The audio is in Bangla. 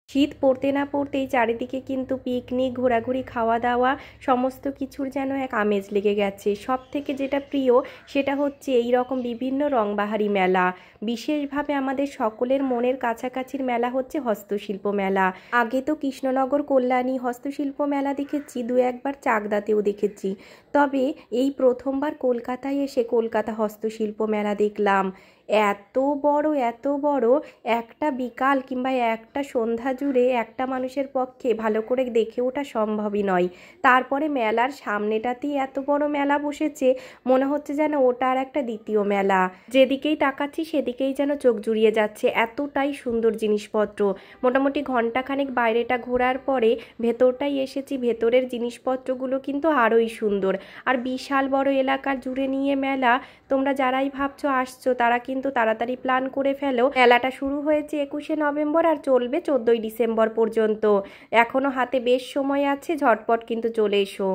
শীত পড়তে না পড়তেই চারিদিকে কিন্তু পিকনিক, ঘোরাঘুরি, খাওয়া দাওয়া সমস্ত কিছুর যেন এক আমেজ লেগে গেছে। সব থেকে যেটা প্রিয় সেটা হচ্ছে এই রকম বিভিন্ন রংবাহারি মেলা। বিশেষভাবে আমাদের সকলের মনের কাছাকাছির মেলা হচ্ছে হস্তশিল্প মেলা। আগে তো কৃষ্ণনগর, কল্যাণী হস্তশিল্প মেলা দেখেছি, দু একবার চাকদাতেও দেখেছি, তবে এই প্রথমবার কলকাতায় এসে কলকাতা হস্তশিল্প মেলা দেখলাম। এত বড় একটা বিকাল কিংবা একটা সন্ধ্যা জুড়ে একটা মানুষের পক্ষে ভালো করে দেখে ওঠা সম্ভবই নয়। তারপরে মেলার সামনেটাতেই এত বড় মেলা বসেছে, মনে হচ্ছে যেন ওটা আর একটা দ্বিতীয় মেলা। যেদিকেই তাকাচ্ছি সেদিকেই যেন চোখ জুড়িয়ে যাচ্ছে, এতটাই সুন্দর জিনিসপত্র। মোটামুটি ঘন্টাখানেক বাইরেটা ঘোরার পরে ভেতরটাই এসেছি, ভেতরের জিনিসপত্রগুলো কিন্তু আরোই সুন্দর। আর বিশাল বড় এলাকা জুড়ে নিয়ে মেলা। তোমরা যারাই ভাবছো আসছো তারা কিন্তু তাড়াতাড়ি প্ল্যান করে ফেলো। মেলাটা শুরু হয়েছে 21শে নভেম্বর আর চলবে 14ই ডিসেম্বর পর্যন্ত। এখনো হাতে বেশ সময় আছে, ঝটপট কিন্তু চলে এসো।